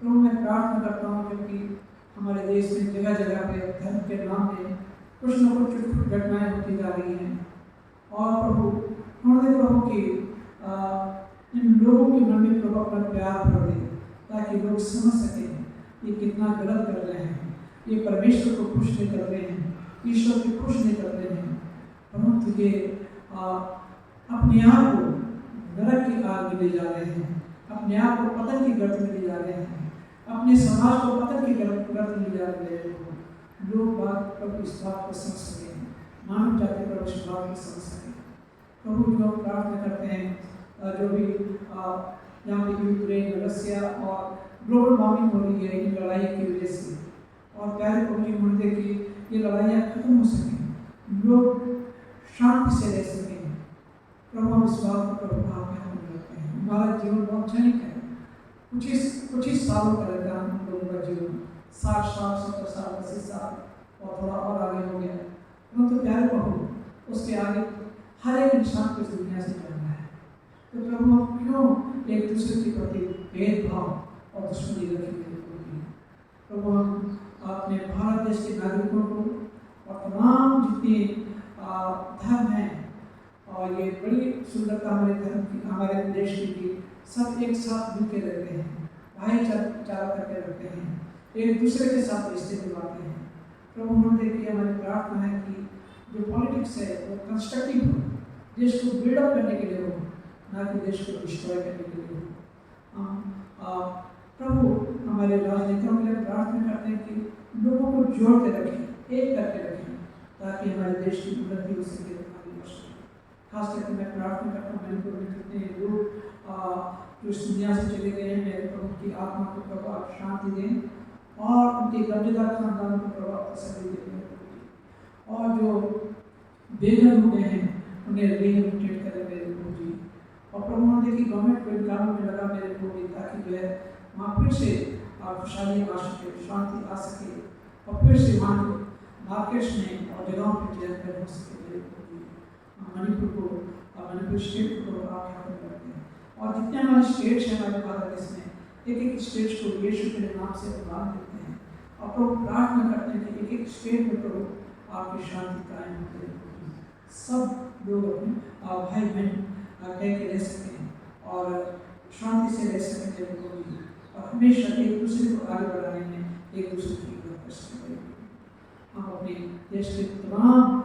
प्रभु मैं प्रार्थना करता हूँ, क्योंकि हमारे देश में जगह जगह पे धर्म के नाम में कुछ न कुछ छुटपुट घटनाएं होती जा रही हैं, और प्रभु हमारे प्रभु की इन लोगों के मन में प्रभु अपना प्यार भर दे, ताकि लोग समझ सकें ये कितना गलत कर रहे हैं, ये परमेश्वर को खुश नहीं कर रहे हैं, ईश्वर को खुश नहीं कर रहे हैं, परंतु ये अपने आप को नरक की आग में ले जा रहे हैं, अपने आप को पतन की गर्त में ले जा रहे हैं, अपने समाज को पतन की गर्त में ले जा रहे हैं। लोग बात प्रभु इस बात को समझ सकें, मानव जाति प्रभु इस बात को समझ सकें। प्रभु जो प्रार्थना करते हैं, जो भी यहाँ पे यूक्रेन, रसिया और ग्लोबल वार्मिंग हो रही है इन लड़ाई की वजह से, और प्यारे प्रभु जी मुझे कि ये लड़ाइयाँ खत्म हो सकें, लोग शांति से रह सकें। प्रभु हम इस बात को प्रभु आपके हाथ में रखते हैं। हमारा जीवन बहुत क्षणिक है, कुछ ही सालों का रहता है हम लोगों का जीवन, 60 साल, 70 साल, 80 साल और थोड़ा और आगे हो गया, परंतु प्यारे प्रभु उसके आगे हर एक इंसान को इस दुनिया से जाना है। तो प्रभु हम क्यों एक दूसरे के प्रति भेदभाव और दुश्मनी रखेंगे? प्रभु हम अपने भारत देश के नागरिकों को और तमाम जितने धर्म हैं, और ये बड़ी सुंदरता हमारे धर्म की, हमारे देश की, सब एक साथ मिलकर रहते हैं, भाईचारा करके रहते हैं, एक दूसरे के साथ रिश्ते निभाते हैं। प्रभु हम देखिए हमारी प्रार्थना है कि जो पॉलिटिक्स है वो कंस्ट्रक्टिव हो, देश को बिल्डअप करने के लिए हो, ना कि देश को डिस्ट्रॉय करने के लिए हो। प्रभु हमारे राजनेताओं के लिए प्रार्थना करते हैं कि लोगों को जोड़ के रखें, एक करके रखें, ताकि हमारे देश की उन्नति हो सके, आगे बढ़ सके। खास करके मैं प्रार्थना करता हूँ मणिपुर में जितने लोग जो इस दुनिया से चले गए हैं, मेरे प्रभु की आत्मा को प्रभु आप शांति दें, और उनके कब्जेदार खानदानों को प्रभु आप तसल्ली दें, और जो बेघर हुए हैं उन्हें रिहेबिलिटेट करें मेरे प्रभु जी। और प्रभु हम देखिए गवर्नमेंट को इन कामों में लगा मेरे प्रभु जी, ताकि जो है वहाँ फिर से खुशहाली आ सके, शांति आ सके, और फिर से वहाँ मार्केट्स में और जगहों पर चेयर हो सके मेरे प्रभु जी। मणिपुर स्टेट को आप हाथ में रखते हैं, और जितने हमारे स्टेट्स हैं हमारे भारत देश में, एक स्टेट्स को यीशु के नाम से प्रदान देते हैं, और प्रभु प्रार्थना करते हैं कि एक स्टेट में प्रभु आपकी शांति कायम हो, सब लोग अपने भाई बहन कह के रह सकें और शांति से रह सकें मेरे प्रभु जी, और हमेशा एक दूसरे को आगे बढ़ाने में एक दूसरे की मदद कर सकें। हम अपने देश के तमाम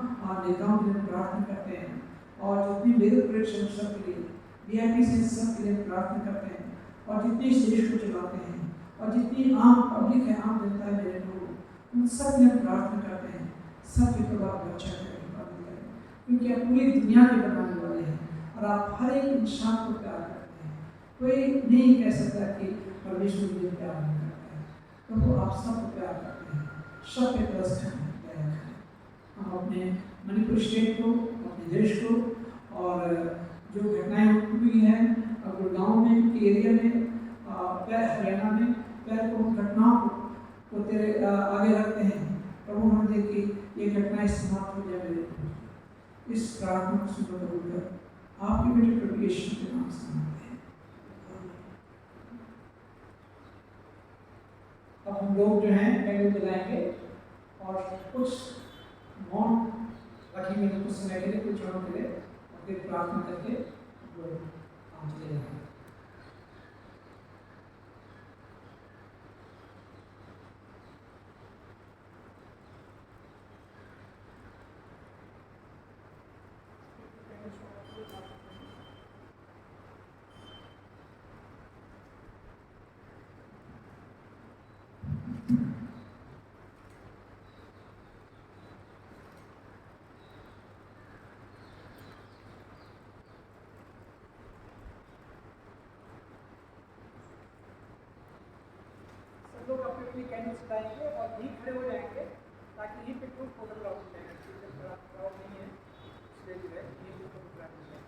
नेताओं के लिए प्रार्थना करते हैं, और जितनी ब्यूरोक्रेट्स हैं सब के लिए, VIP से सब के लिए प्रार्थना करते हैं, और जितने इस देश को चलाते हैं, और जितनी आम पब्लिक है, आम जनता है मेरे लोग, उन सब के लिए प्रार्थना करते हैं, सब के प्रभाव अच्छा करें, क्योंकि आप पूरी दुनिया के बनाने वाले हैं, और आप हर एक इंसान को प्यार करते हैं। कोई नहीं कह सकता कि परमेश्वर मुझे प्यार नहीं करता है, तो वो आप सबको प्यार करते हैं, सब पे तरस करें। हम अपने मणिपुर स्टेट को, अपने देश को, और जो घटनाएं हुई हैं गुड़गांव में के एरिया में, हरियाणा में, पैर को घटनाओं को तेरे आगे रखते हैं। प्रभु हम देखिए ये घटनाएं समाप्त हो जाए मेरे, इस प्रार्थना को सुनकर होकर आपके बेटे प्रभु यीशु के नाम से मांगते हैं। अब हम लोग जो हैं कैंडल जलाएंगे और कुछ मौन रखेंगे कुछ समय के लिए, कुछ क्षणों के लिए, और फिर प्रार्थना करके हम लोग काम चले जाएंगे। लोग अपनी अपनी कैंडल्स जलाएंगे और यहीं खड़े हो जाएंगे ताकि यहीं पे ग्रुप फोटोग्राफ हो जाएगा। जब क्राउड नहीं है इसलिए जो है यहीं पे फोटोग्राफ हो जाएगा।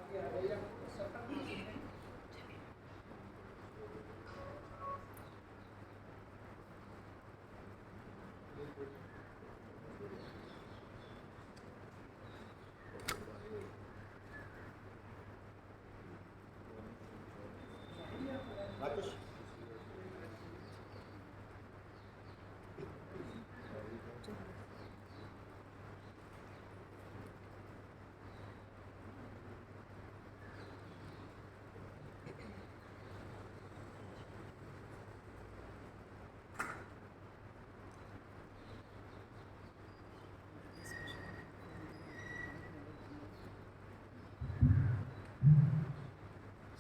आगे आ जाइए, आपको सफर में हैं।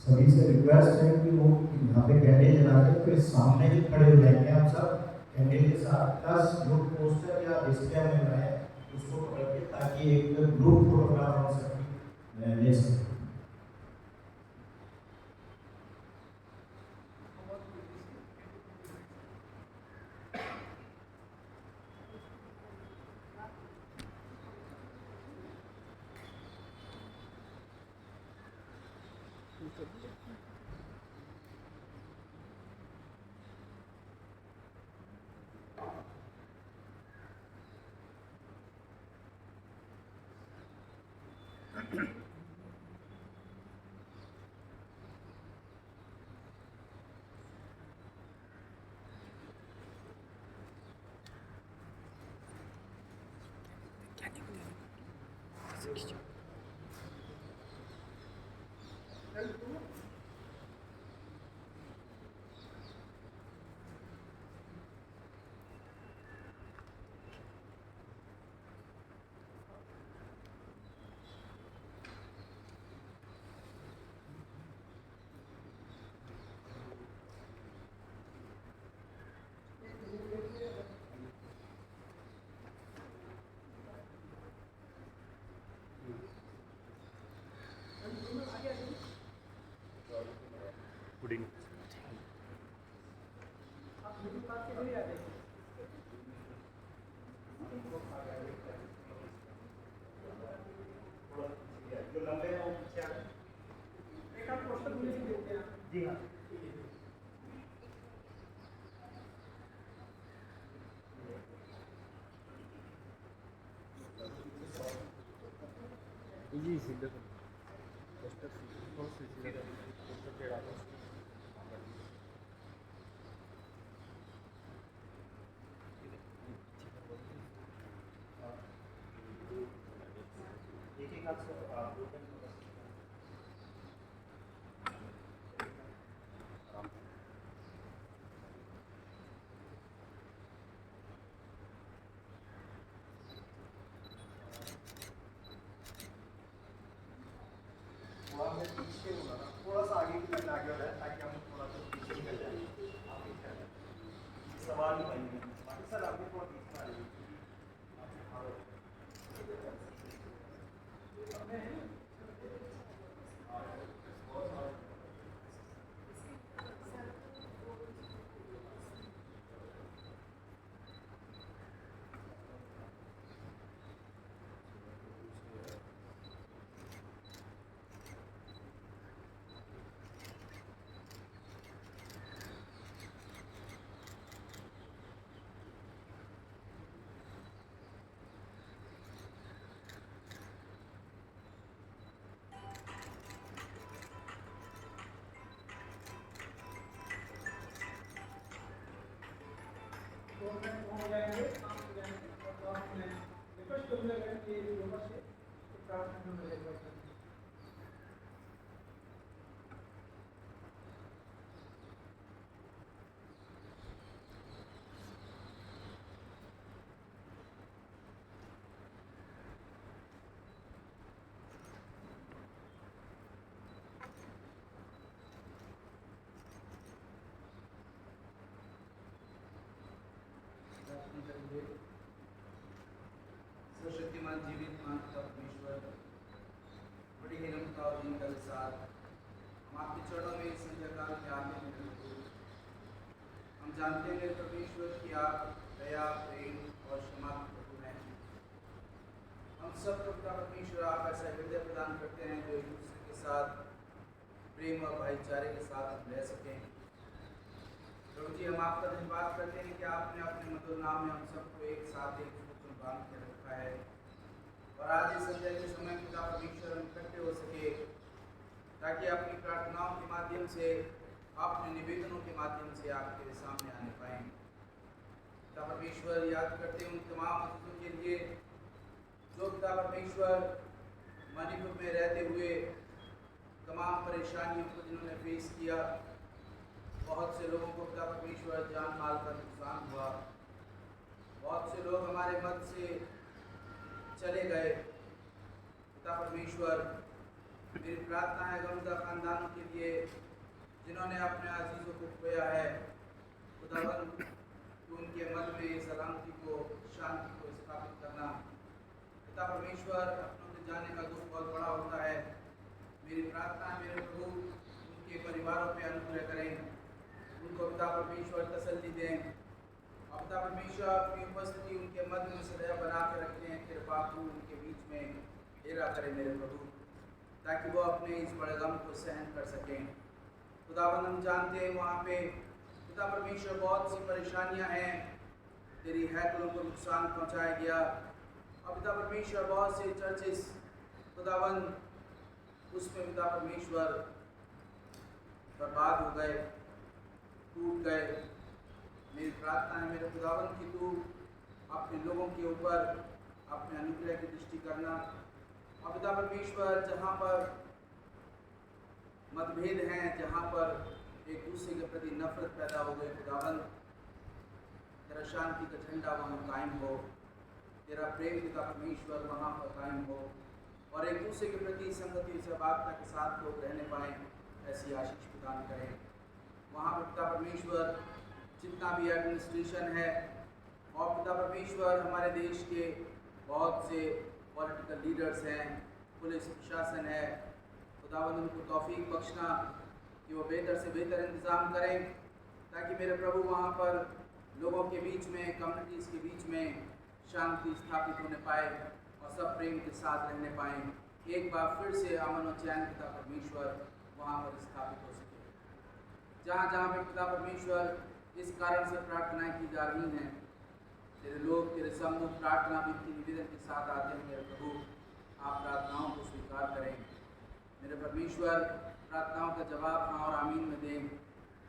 सभी से रिक्वेस्ट है कि वो यहाँ पे कैंडल जला के फिर सामने ही खड़े हो जाएंगे आप सब कैंडल के साथ, प्लस जो पोस्टर या डिस्प्ले में बनाए उसको पकड़ के, ताकि एक ग्रुप फोटोग्राफ हम सब ले सकें। जी हाँ। जी सीधे पोस्टर सीधे पोस्टर टेढ़ा एक एक हाथ से थोड़ा सा आगे की तरफ आगे हो रहा है ताकि हम थोड़ा सा पीछे निकल जाए। आप पीछे आ जाए, सवाल नहीं पाएंगे बाकी सर आपने थोड़ा पीछे आ जाइए। मिनट हो जाएंगे, शाम हो जाएंगे, और आप मैं रिक्वेस्ट करूँगा कि लोगों से प्रार्थना में लगे हुए हैं। सर्वशक्तिमान जीवित मान का परमेश्वर, बड़ी हिम्मत और दीनता के साथ हम आपके चरणों में इस संध्या काल में आते हैं प्रभु। हम जानते हैं परमेश्वर कि आप दया, प्रेम और क्षमा के प्रभु हैं। हम सब प्रभु परमेश्वर आप ऐसा हृदय प्रदान करते हैं जो एक दूसरे के साथ प्रेम और भाईचारे के साथ हम रह सकें। प्रभु जी, हम आपका धन्यवाद करते हैं कि आपने अपने मधुर नाम में हम सबको एक साथ एक सूत्र में बांध के रखा है, और आज इस संध्या के समय पिता परमेश्वर हम इकट्ठे हो सके, ताकि अपनी प्रार्थनाओं के माध्यम से, अपने निवेदनों के माध्यम से आपके सामने आने पाएं। पिता परमेश्वर, याद करते हैं उन तमाम चीज़ों के लिए जो पिता परमेश्वर मणिपुर में रहते हुए तमाम परेशानियों को जिन्होंने फेस किया। बहुत से लोगों को पिता परमेश्वर जान माल का नुकसान हुआ, बहुत से लोग हमारे मध्य से चले गए। पिता परमेश्वर, मेरी प्रार्थना है गमज़दा खानदानों के लिए जिन्होंने अपने अजीज़ों को खोया है। खुदावन, तो उनके मन में सलामती को, शांति को स्थापित करना। पिता परमेश्वर, अपनों के जाने का दुख बहुत बड़ा होता है। मेरी प्रार्थना है मेरे प्रभु, उनके परिवारों पे अनुग्रह करें, उनको पिता परमेश्वर तसल्ली दें, और पिता परमेश्वर अपनी उपस्थिति उनके मध्य में सदैव बना कर रखें। फिर बापू उनके बीच में डेरा करें मेरे प्रभु, ताकि वो अपने इस बड़े गम को सहन कर सकें। खुदावन, हम जानते हैं वहाँ पे पिता परमेश्वर बहुत सी परेशानियाँ हैं। तेरी हैकलों को नुकसान पहुँचाया गया, और पिता परमेश्वर बहुत से चर्चेस खुदावन उसमें पिता परमेश्वर बर्बाद हो गए, टूट गए। मेरी प्रार्थना है मेरे खुदावन कि तू अपने लोगों के ऊपर अपने अनुग्रह की दृष्टि करना, और पिता परमेश्वर जहाँ पर मतभेद हैं, जहाँ पर एक दूसरे के प्रति नफरत पैदा हो गई, खुदावन तेरा शांति का झंडा वहाँ कायम हो, तेरा प्रेम पिता परमेश्वर वहाँ पर कायम हो, और एक दूसरे के प्रति संगति से वार्ता के साथ लोग रहने पाएँ, ऐसी आशीष प्रदान करें। वहाँ पर पिता परमेश्वर जितना भी एडमिनिस्ट्रेशन है, और पिता परमेश्वर हमारे देश के बहुत से पॉलिटिकल लीडर्स हैं, पुलिस प्रशासन है, खुदावंद उनको तौफीक बख्शना कि वो बेहतर से बेहतर इंतज़ाम करें, ताकि मेरे प्रभु वहाँ पर लोगों के बीच में, कम्युनिटीज़ के बीच में शांति स्थापित होने पाए, और सब प्रेम के साथ रहने पाएँ। एक बार फिर से अमन और चैन पिता परमेश्वर वहाँ पर स्थापित हो सके। जहाँ जहाँ पे पिता परमेश्वर इस कारण से प्रार्थनाएं की जा रही हैं, तेरे लोग तेरे सम्मुख प्रार्थना विनती निवेदन के साथ आते हैं। मेरे प्रभु, आप प्रार्थनाओं को स्वीकार करें। मेरे परमेश्वर, प्रार्थनाओं का जवाब हाँ और आमीन में दें,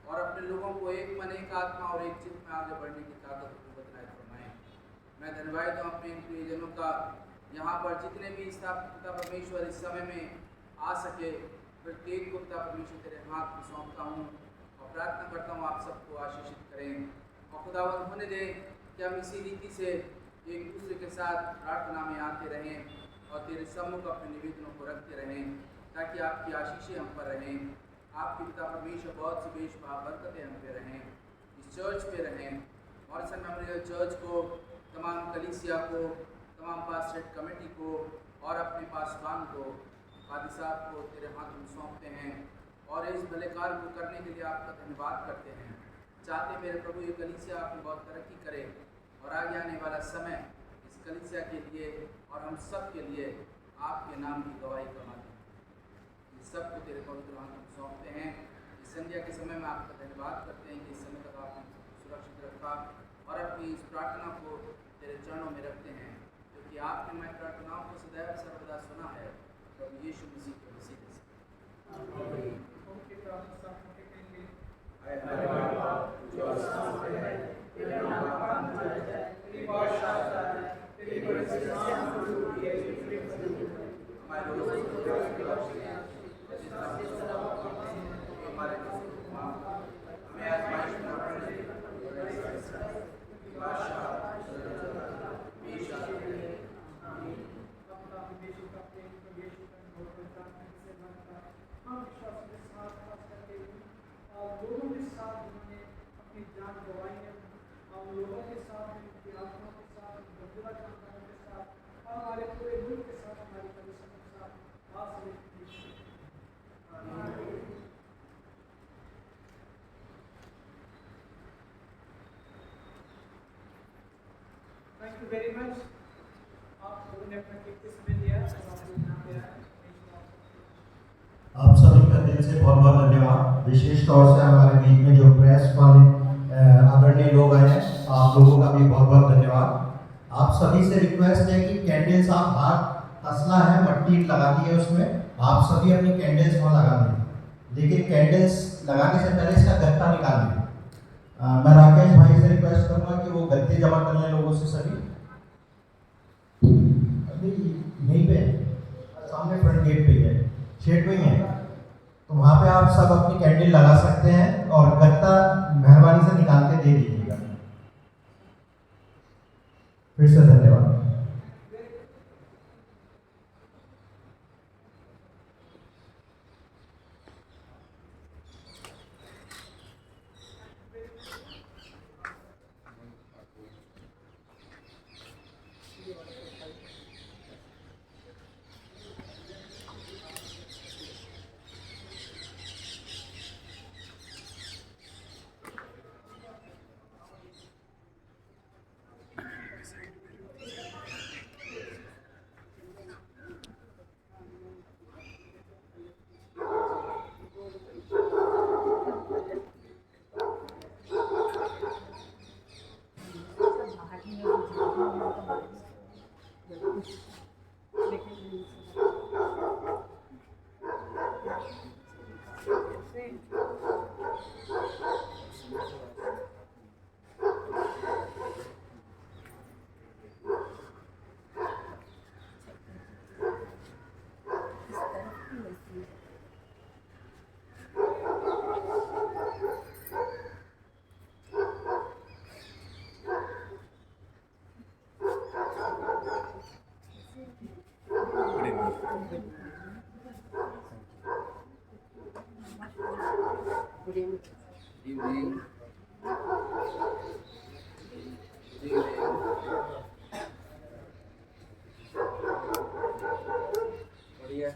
और अपने लोगों को एक मन, एक आत्मा और एक चित्त में आगे बढ़ने की ताकत को बताए फरमाएँ। मैं धन्यवाद हूँ अपने इन प्रियजनों का, यहाँ पर जितने भी स्थापित पिता परमेश्वर इस समय में आ सके, प्रत्येक को पिता परमेश्वर तेरे हाथ में सौंपता हूँ, और प्रार्थना करता हूँ आप सबको आशीषित करें, और खुदावंद होने दें कि हम इसी रीति से एक दूसरे के साथ प्रार्थना में आते रहें, और तेरे सम्मुख अपने निवेदनों को रखते रहें, ताकि आपकी आशीषें हम पर रहें। आपके पिता परमेश्वर बहुत सी बेशुमार बरकतें हम पे रहें, इस चर्च पे रहें, मॉरिसन मेमोरियल चर्च को, तमाम कलीसिया को, तमाम पास्टरेट कमेटी को, और अपने पासवान को, कादी साहब को तेरे हाथ में सौंपते हैं, और इस भले कार्य को करने के लिए आपका धन्यवाद करते हैं। चाहते मेरे प्रभु ये कलीसिया आपने बहुत तरक्की करे, और आगे आने वाला समय इस कलीसिया के लिए और हम सब के लिए आपके नाम की गवाही का माध्यम, इस सब को तेरे पवित्र हाथ में सौंपते हैं। इस संध्या के समय में आपका धन्यवाद करते हैं कि इस समय तक आपने सुरक्षित रखा, और अपनी इस प्रार्थना को तेरे चरणों में रखते हैं, क्योंकि आपने मैं प्रार्थनाओं को सदैव सर्वदा सुना है, प्रभु यीशु मसीह के वसीले से। जो अपनी जान गंवाई है, हम लोगों के साथ, उनकी आत्मा के साथ, बंदूरा खानदानों के साथ, और हमारे पूरे मुल्क के साथ, हमारी कलीसिया के साथ आज से थैंक यू वेरी मच। आप लोगों ने अपना कीमती समय दिया और आप लोग यहाँ पे आए। आप सभी का दिल से बहुत बहुत धन्यवाद। विशेष तौर से हमारे बीच में जो प्रेस वाले आदरणीय लोग आए हैं, आप लोगों का भी बहुत बहुत धन्यवाद। आप सभी से रिक्वेस्ट है कि कैंडल्स आप बाहर तसला है, मट्टी लगा दी है उसमें, आप सभी अपनी कैंडल्स वहाँ लगा दें, लेकिन कैंडल्स लगाने से पहले इसका गत्ता निकाल लें। मैं राकेश भाई से रिक्वेस्ट करूँगा कि वो गत्ते जमा कर लें लोगों से सभी। अभी यहीं पे सामने फ्रंट गेट पे है, शेड पे ही है, तो वहाँ पे आप सब अपनी कैंडल लगा सकते हैं और गत्ता मेहरबानी से निकाल के दे दीजिएगा। फिर से धन्यवाद। Evening. बढ़िया।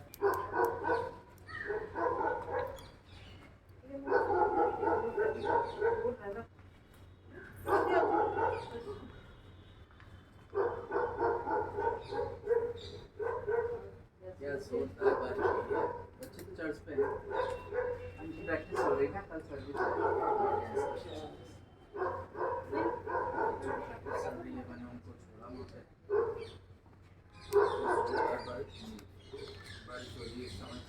क्या सोचता है बारिश हो रही है, बच्चे तो चर्च पे हैं, उनकी प्रैक्टिस हो रही है ना, कल सर्विस है। मैंने उनको छोड़ा मुझे, बारिश हो रही है समझ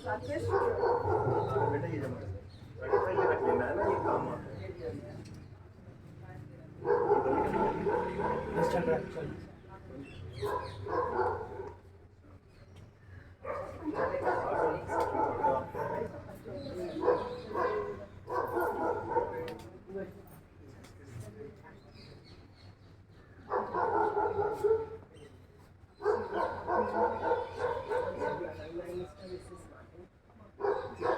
राकेश भाई को बेटा ये जमा रख लेना है ना, ये काम आता है।